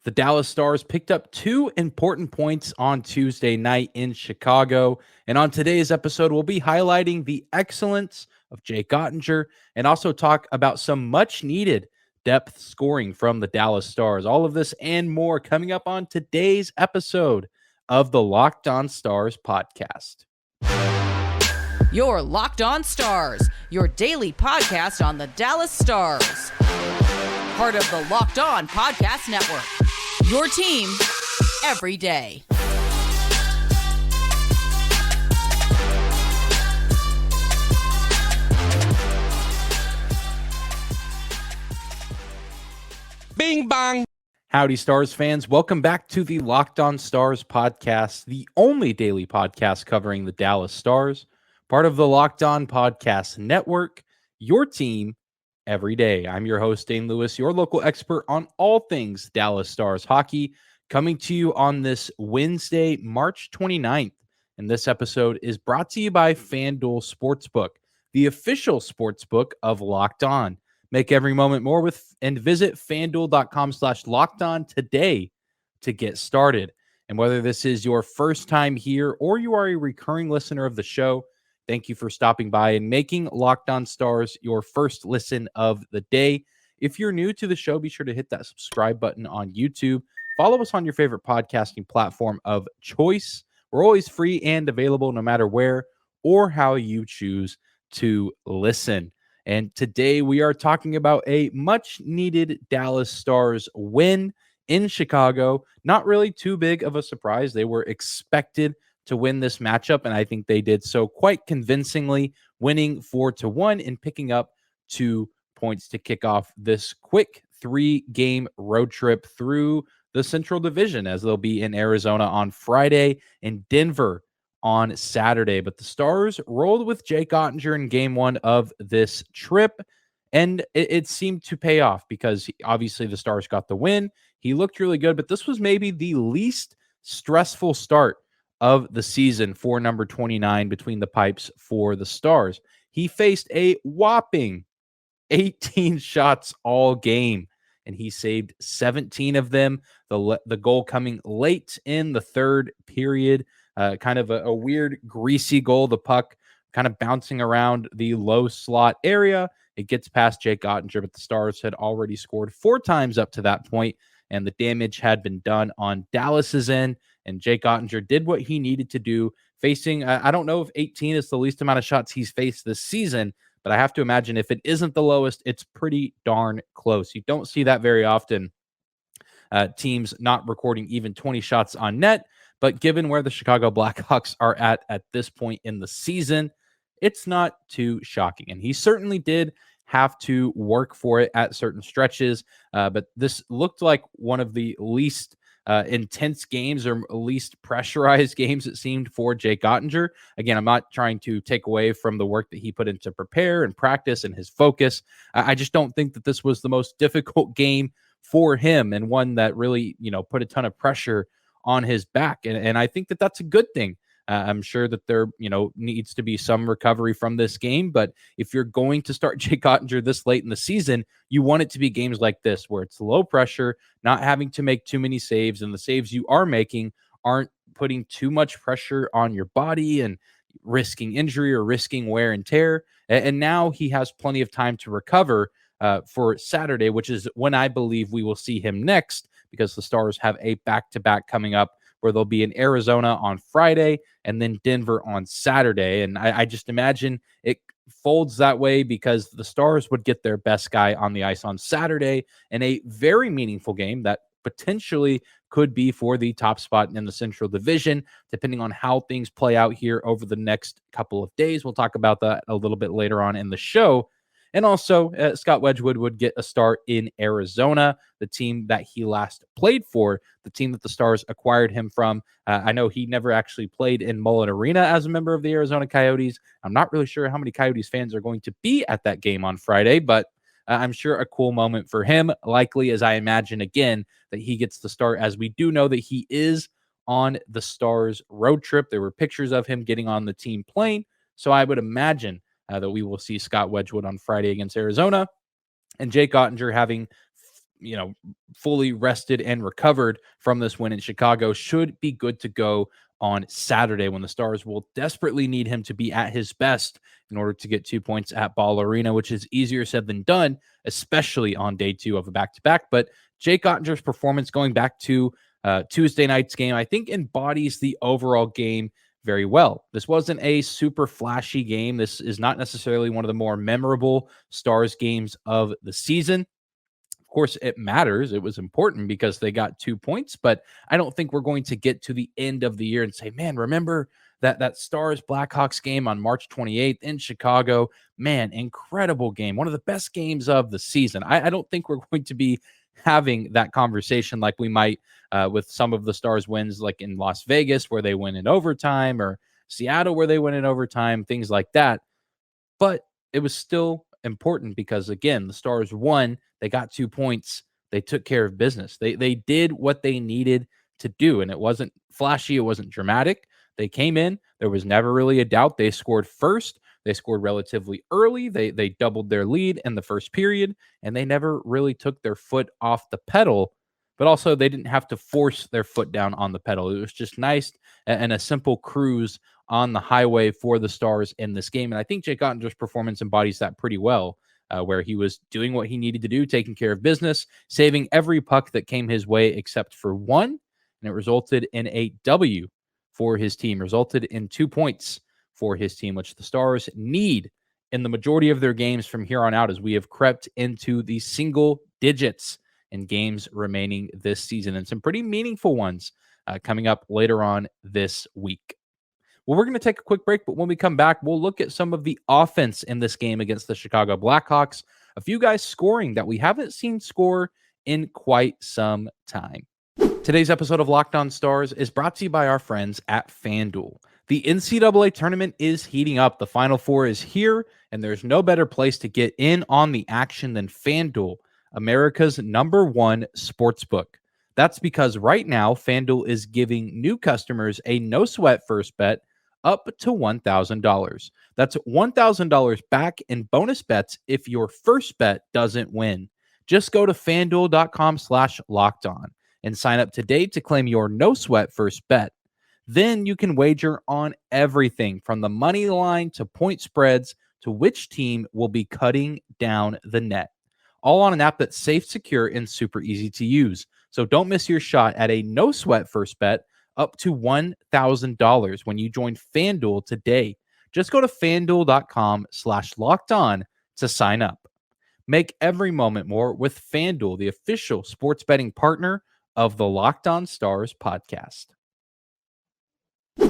The Dallas Stars picked up two important points on Tuesday night in Chicago. And on today's episode, we'll be highlighting the excellence of Jake Oettinger and also talk about some much needed depth scoring from the Dallas Stars. All of this and more coming up on today's episode of the Locked On Stars podcast. Your Locked On Stars, your daily podcast on the Dallas Stars. Part of the Locked On Podcast Network. Your team every day. Bing bong. Howdy, Stars fans. Welcome back to the Locked On Stars podcast, the only daily podcast covering the Dallas Stars, part of the Locked On Podcast Network, your team every day. I'm your host, Dane Lewis, your local expert on all things Dallas Stars hockey, coming to you on this Wednesday, March 29th. And this episode is brought to you by FanDuel Sportsbook, the official sportsbook of Locked On. Make every moment more and visit FanDuel.com/LockedOn today to get started. And whether this is your first time here or you are a recurring listener of the show, thank you for stopping by and making Locked On Stars your first listen of the day. If you're new to the show, be sure to hit that subscribe button on YouTube. Follow us on your favorite podcasting platform of choice. We're always free and available no matter where or how you choose to listen. And today we are talking about a much-needed Dallas Stars win in Chicago. Not really too big of a surprise. They were expected to win this matchup, and I think they did so quite convincingly, winning 4-1 and picking up 2 points to kick off this quick 3-game road trip through the Central Division, as they'll be in Arizona on Friday and Denver on Saturday. But the Stars rolled with Jake Oettinger in game one of this trip, and it seemed to pay off because obviously the Stars got the win. He looked really good, but this was maybe the least stressful start of the season for number 29 between the pipes for the Stars. He faced a whopping 18 shots all game, and he saved 17 of them. The goal coming late in the third period, kind of a weird, greasy goal. The puck kind of bouncing around the low slot area. It gets past Jake Oettinger, but the Stars had already scored 4 times up to that point, and the damage had been done on Dallas's end. And Jake Oettinger did what he needed to do, facing, I don't know if 18 is the least amount of shots he's faced this season, but I have to imagine if it isn't the lowest, it's pretty darn close. You don't see that very often, teams not recording even 20 shots on net, but given where the Chicago Blackhawks are at this point in the season, it's not too shocking. And he certainly did have to work for it at certain stretches, but this looked like one of the least intense games or least pressurized games, it seemed, for Jake Oettinger. Again, I'm not trying to take away from the work that he put into prepare and practice and his focus. I just don't think that this was the most difficult game for him and one that really, put a ton of pressure on his back. And I think that that's a good thing. I'm sure that there, needs to be some recovery from this game. But if you're going to start Jake Oettinger this late in the season, you want it to be games like this where it's low pressure, not having to make too many saves, and the saves you are making aren't putting too much pressure on your body and risking injury or risking wear and tear. And now he has plenty of time to recover for Saturday, which is when I believe we will see him next, because the Stars have a back-to-back coming up where they'll be in Arizona on Friday and then Denver on Saturday. And I just imagine it folds that way because the Stars would get their best guy on the ice on Saturday in a very meaningful game that potentially could be for the top spot in the Central Division, depending on how things play out here over the next couple of days. We'll talk about that a little bit later on in the show. And also, Scott Wedgwood would get a start in Arizona, the team that he last played for, the team that the Stars acquired him from. I know he never actually played in Mullet Arena as a member of the Arizona Coyotes. I'm not really sure how many Coyotes fans are going to be at that game on Friday, but I'm sure a cool moment for him, likely as I imagine, again, that he gets the start, as we do know that he is on the Stars road trip. There were pictures of him getting on the team plane, so I would imagine that we will see Scott Wedgwood on Friday against Arizona, and Jake Oettinger having fully rested and recovered from this win in Chicago, should be good to go on Saturday when the Stars will desperately need him to be at his best in order to get 2 points at Ball Arena, which is easier said than done, especially on day 2 of a back-to-back. But Jake Oettinger's performance going back to Tuesday night's game, I think embodies the overall game very well. This wasn't a super flashy game. This is not necessarily one of the more memorable Stars games of the season. Of course, it matters. It was important because they got 2 points, but I don't think we're going to get to the end of the year and say, man, remember that Stars Blackhawks game on March 28th in Chicago? Man, incredible game. One of the best games of the season. I don't think we're going to be having that conversation like we might with some of the Stars wins, like in Las Vegas, where they win in overtime, or Seattle, where they win in overtime, things like that. But it was still important because, again, the Stars won. They got 2 points. They took care of business. They did what they needed to do, and it wasn't flashy. It wasn't dramatic. They came in. There was never really a doubt. They scored first. They scored relatively early. They doubled their lead in the first period, and they never really took their foot off the pedal. But also, they didn't have to force their foot down on the pedal. It was just nice and a simple cruise on the highway for the Stars in this game. And I think Jake Ottinger's performance embodies that pretty well, where he was doing what he needed to do, taking care of business, saving every puck that came his way except for one. And it resulted in a W for his team, resulted in 2 points for his team, which the Stars need in the majority of their games from here on out, as we have crept into the single digits in games remaining this season, and some pretty meaningful ones coming up later on this week. Well, we're going to take a quick break, but when we come back, we'll look at some of the offense in this game against the Chicago Blackhawks. A few guys scoring that we haven't seen score in quite some time. Today's episode of Locked On Stars is brought to you by our friends at FanDuel. The NCAA tournament is heating up. The Final Four is here, and there's no better place to get in on the action than FanDuel, America's #1 sportsbook. That's because right now, FanDuel is giving new customers a no-sweat first bet up to $1,000. That's $1,000 back in bonus bets if your first bet doesn't win. Just go to FanDuel.com/lockedon and sign up today to claim your no-sweat first bet. Then you can wager on everything from the money line to point spreads to which team will be cutting down the net. All on an app that's safe, secure, and super easy to use. So don't miss your shot at a no-sweat first bet up to $1,000 when you join FanDuel today. Just go to FanDuel.com/lockedon to sign up. Make every moment more with FanDuel, the official sports betting partner of the Locked On Stars podcast.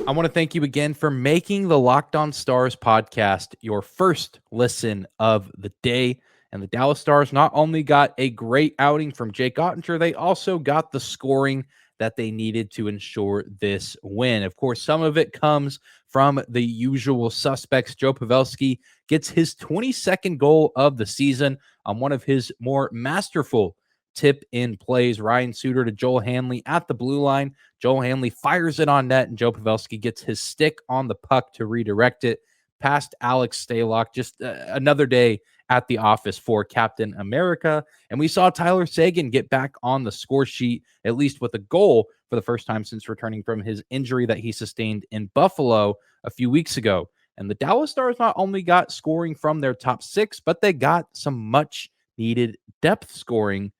I want to thank you again for making the Locked On Stars podcast your first listen of the day. And the Dallas Stars not only got a great outing from Jake Oettinger, they also got the scoring that they needed to ensure this win. Of course, some of it comes from the usual suspects. Joe Pavelski gets his 22nd goal of the season on one of his more masterful tip-in plays. Ryan Suter to Joel Hanley at the blue line. Joel Hanley fires it on net, and Joe Pavelski gets his stick on the puck to redirect it past Alex Stalock. Just another day at the office for Captain America. And we saw Tyler Seguin get back on the score sheet, at least with a goal for the first time since returning from his injury that he sustained in Buffalo a few weeks ago. And the Dallas Stars not only got scoring from their top six, but they got some much needed depth scoring.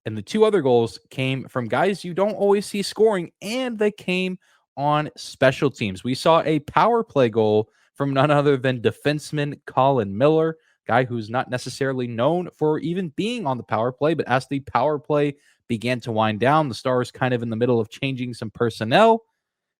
And the two other goals came from guys you don't always see scoring, and they came on special teams. We saw a power play goal from none other than defenseman Colin Miller, guy who's not necessarily known for even being on the power play, but as the power play began to wind down, the Stars kind of in the middle of changing some personnel,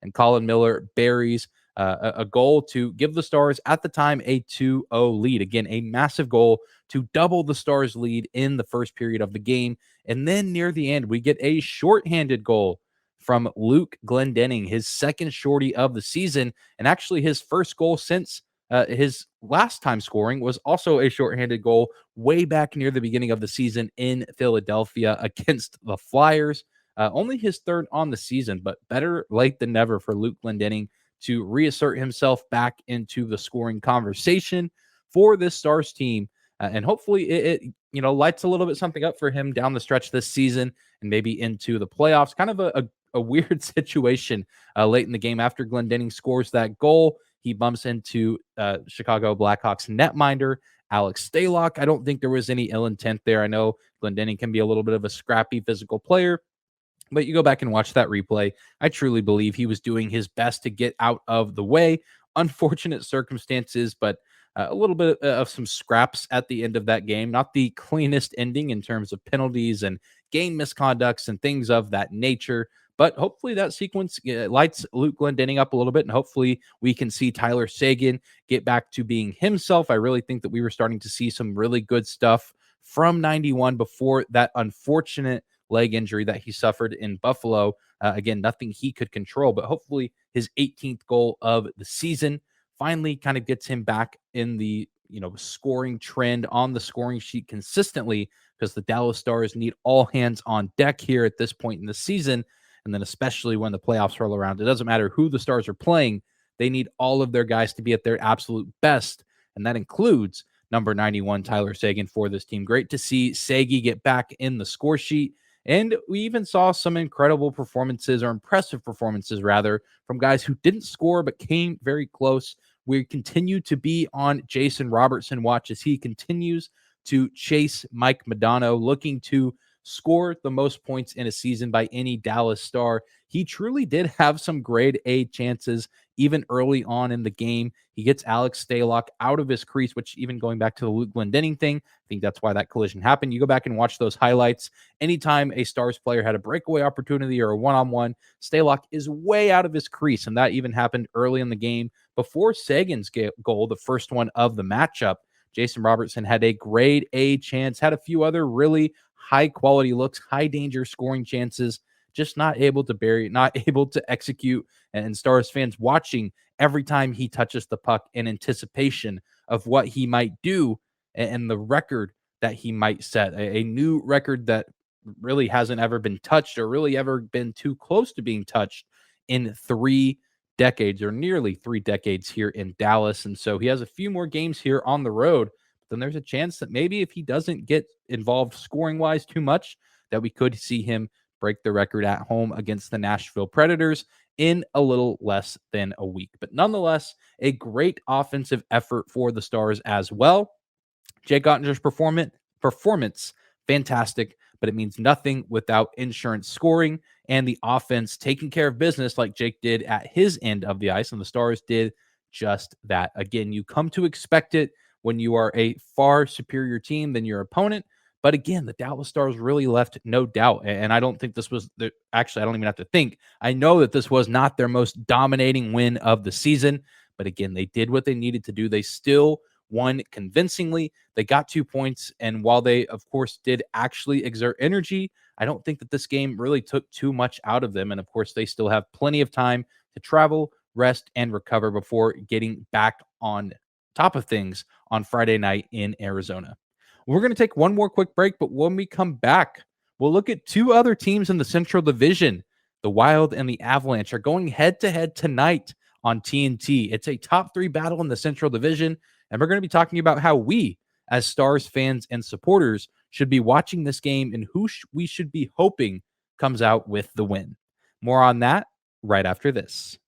and Colin Miller buries a goal to give the Stars at the time a 2-0 lead. Again, a massive goal to double the Stars lead in the first period of the game. And then near the end, we get a shorthanded goal from Luke Glendening, his second shorty of the season, and actually his first goal since his last time scoring was also a shorthanded goal way back near the beginning of the season in Philadelphia against the Flyers. Only his third on the season, but better late than never for Luke Glendening to reassert himself back into the scoring conversation for this Stars team and hopefully it lights a little bit something up for him down the stretch this season and maybe into the playoffs. Kind of a weird situation late in the game after Glendening scores that goal. He bumps into Chicago Blackhawks netminder Alex Stalock. I don't think there was any ill intent there. I know Glendening can be a little bit of a scrappy physical player, but you go back and watch that replay. I truly believe he was doing his best to get out of the way. Unfortunate circumstances, but a little bit of some scraps at the end of that game. Not the cleanest ending in terms of penalties and game misconducts and things of that nature. But hopefully that sequence lights Luke Glendening up a little bit, and hopefully we can see Tyler Seguin get back to being himself. I really think that we were starting to see some really good stuff from 91 before that unfortunate leg injury that he suffered in Buffalo. Again, nothing he could control, but hopefully his 18th goal of the season finally kind of gets him back in the scoring trend on the scoring sheet consistently, because the Dallas Stars need all hands on deck here at this point in the season. And then especially when the playoffs roll around, it doesn't matter who the Stars are playing. They need all of their guys to be at their absolute best. And that includes number 91, Tyler Seguin, for this team. Great to see Segi get back in the score sheet. And we even saw some incredible performances, or impressive performances rather, from guys who didn't score but came very close. We continue to be on Jason Robertson watch as he continues to chase Mike Modano, looking to score the most points in a season by any Dallas Star. He truly did have some grade A chances even early on in the game. He gets Alex Stalock out of his crease, which, even going back to the Luke Glendening thing, I think that's why that collision happened. You go back and watch those highlights. Anytime a Stars player had a breakaway opportunity or a one-on-one, Stalock is way out of his crease, and that even happened early in the game before Sagan's goal, the first one of the matchup. Jason Robertson had a grade A chance, had a few other really high quality looks, high danger scoring chances, just not able to bury it, not able to execute. And Stars fans watching every time he touches the puck in anticipation of what he might do and the record that he might set, a new record that really hasn't ever been touched, or really ever been too close to being touched in 3 decades, or nearly 3 decades here in Dallas. And so he has a few more games here on the road. Then there's a chance that maybe if he doesn't get involved scoring wise too much, that we could see him break the record at home against the Nashville Predators in a little less than a week. But nonetheless, a great offensive effort for the Stars as well. Jake Oettinger's performance, fantastic, but it means nothing without insurance scoring and the offense taking care of business like Jake did at his end of the ice, and the Stars did just that. Again, you come to expect it when you are a far superior team than your opponent. But again, the Dallas Stars really left no doubt. And I don't think this was actually, I don't even have to think. I know that this was not their most dominating win of the season. But again, they did what they needed to do. They still won convincingly. They got 2 points. And while they, of course, did actually exert energy, I don't think that this game really took too much out of them. And of course, they still have plenty of time to travel, rest, and recover before getting back on top of things on Friday night in Arizona. We're going to take one more quick break, but when we come back, we'll look at 2 other teams in the Central Division. The Wild and the Avalanche are going head-to-head tonight on TNT. It's a top 3 battle in the Central Division, and we're going to be talking about how we, as Stars fans and supporters, should be watching this game and who we should be hoping comes out with the win. More on that right after this.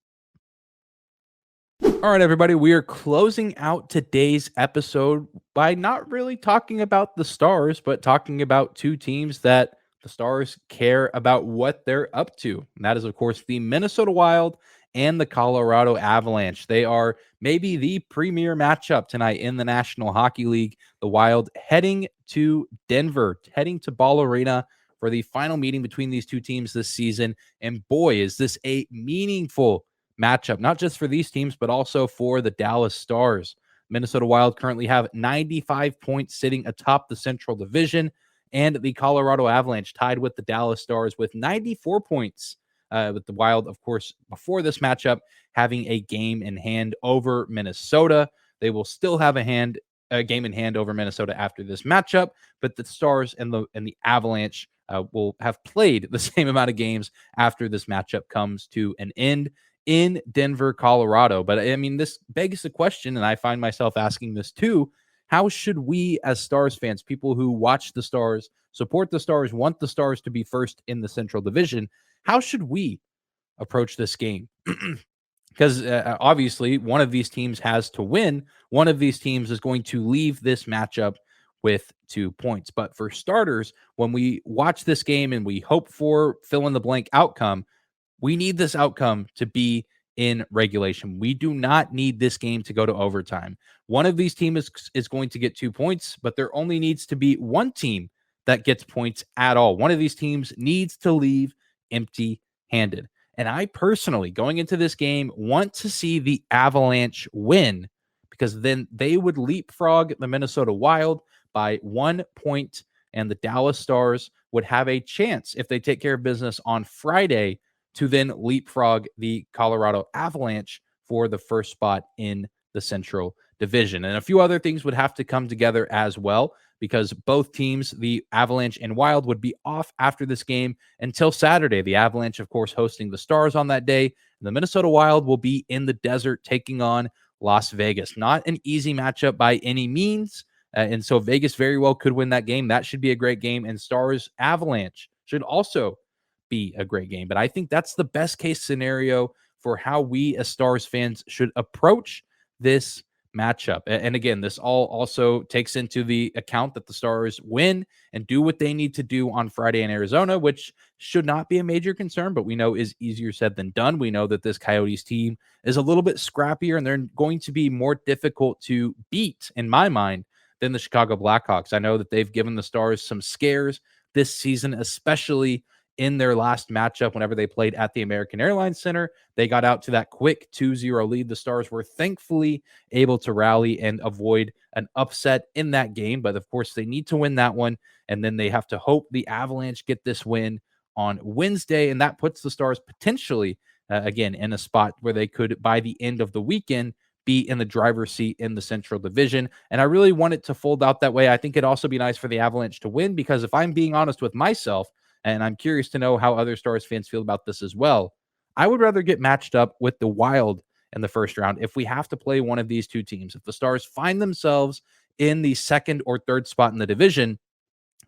All right, everybody, we are closing out today's episode by not really talking about the Stars, but talking about 2 teams that the Stars care about what they're up to. And that is, of course, the Minnesota Wild and the Colorado Avalanche. They are maybe the premier matchup tonight in the National Hockey League. The Wild heading to Denver, heading to Ball Arena for the final meeting between these 2 teams this season. And boy, is this a meaningful matchup, not just for these teams, but also for the Dallas Stars. Minnesota Wild currently have 95 points sitting atop the Central Division, and the Colorado Avalanche tied with the Dallas Stars with 94 points, with the Wild, of course, before this matchup, having a game in hand over Minnesota. They will still have a game in hand over Minnesota after this matchup, but the Stars and the Avalanche will have played the same amount of games after this matchup comes to an end in Denver, Colorado. But I mean, this begs the question, and I find myself asking this too, How should we as Stars fans, people who watch the Stars, support the Stars, want the Stars to be first in the Central Division, how should we approach this game? Because obviously one of these teams has to win. One of these teams is going to leave this matchup with 2 points. But for starters, when we watch this game and we hope for fill in the blank outcome, we need this outcome to be in regulation. We do not need this game to go to overtime. One of these teams is going to get 2 points, but there only needs to be one team that gets points at all. One of these teams needs to leave empty-handed. And I personally, going into this game, want to see the Avalanche win, because then they would leapfrog the Minnesota Wild by 1 point, and the Dallas Stars would have a chance, if they take care of business on Friday, to then leapfrog the Colorado Avalanche for the first spot in the Central Division. And a few other things would have to come together as well, because both teams, the Avalanche and Wild, would be off after this game until Saturday. The Avalanche, of course, hosting the Stars on that day. And the Minnesota Wild will be in the desert taking on Las Vegas. Not an easy matchup by any means. And so Vegas very well could win that game. That should be a great game. And Stars Avalanche should also be a great game. But I think that's the best case scenario for how we as Stars fans should approach this matchup. And again, this all also takes into the account that the Stars win and do what they need to do on Friday in Arizona, which should not be a major concern, but we know is easier said than done. We know that this Coyotes team is a little bit scrappier, and they're going to be more difficult to beat, in my mind, than the Chicago Blackhawks. I know that they've given the Stars some scares this season, especially in their last matchup whenever they played at the American Airlines Center. They got out to that quick 2-0 lead. The Stars were thankfully able to rally and avoid an upset in that game, but of course they need to win that one, and then they have to hope the Avalanche get this win on Wednesday, and that puts the Stars potentially, again, in a spot where they could, by the end of the weekend, be in the driver's seat in the Central Division. And I really want it to fold out that way. I think it'd also be nice for the Avalanche to win, because if I'm being honest with myself, and I'm curious to know how other Stars fans feel about this as well, I would rather get matched up with the Wild in the first round if we have to play one of these two teams. If the Stars find themselves in the second or third spot in the division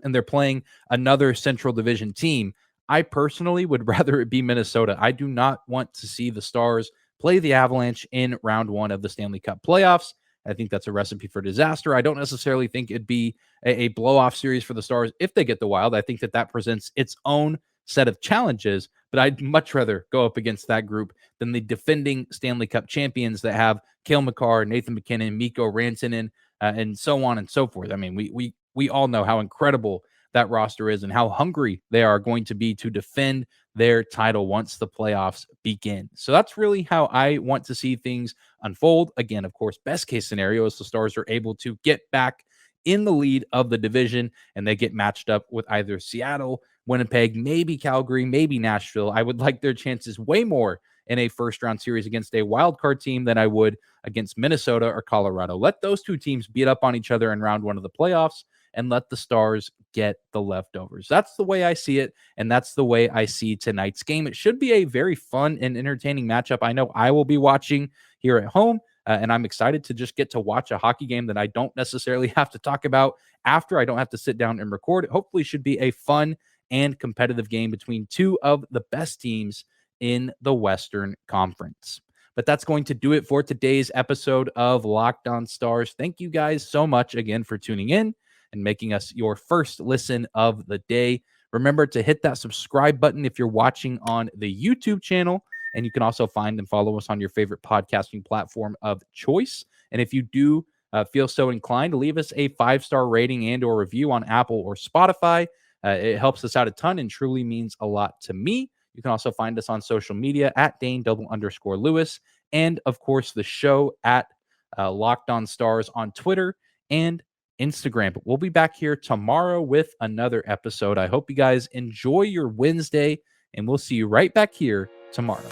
and they're playing another Central Division team, I personally would rather it be Minnesota. I do not want to see the Stars play the Avalanche in round one of the Stanley Cup playoffs. I think that's a recipe for disaster. I don't necessarily think it'd be a blow-off series for the Stars if they get the Wild. I think that presents its own set of challenges, but I'd much rather go up against that group than the defending Stanley Cup champions that have Cale Makar, Nathan MacKinnon, Mikko Rantanen, and so on and so forth. I mean, we all know how incredible that roster is and how hungry they are going to be to defend their title once the playoffs begin. So that's really how I want to see things unfold. Again, of course, best case scenario is the Stars are able to get back in the lead of the division and they get matched up with either Seattle, Winnipeg, maybe Calgary, maybe Nashville. I would like their chances way more in a first round series against a wild card team than I would against Minnesota or Colorado. Let those two teams beat up on each other in round one of the playoffs and let the Stars get the leftovers. That's the way I see it, and that's the way I see tonight's game. It should be a very fun and entertaining matchup. I know I will be watching here at home, and I'm excited to just get to watch a hockey game that I don't necessarily have to talk about after. I don't have to sit down and record. It hopefully should be a fun and competitive game between two of the best teams in the Western Conference. But that's going to do it for today's episode of Locked On Stars. Thank you guys so much again for tuning in and making us your first listen of the day. Remember to hit that subscribe button if you're watching on the YouTube channel, and you can also find and follow us on your favorite podcasting platform of choice. And if you do feel so inclined, leave us a 5-star rating and or review on Apple or Spotify. It helps us out a ton and truly means a lot to me. You can also find us on social media at Dane_Lewis, and of course the show at Locked On Stars on Twitter and Instagram. But we'll be back here tomorrow with another episode. I hope you guys enjoy your Wednesday, and we'll see you right back here tomorrow.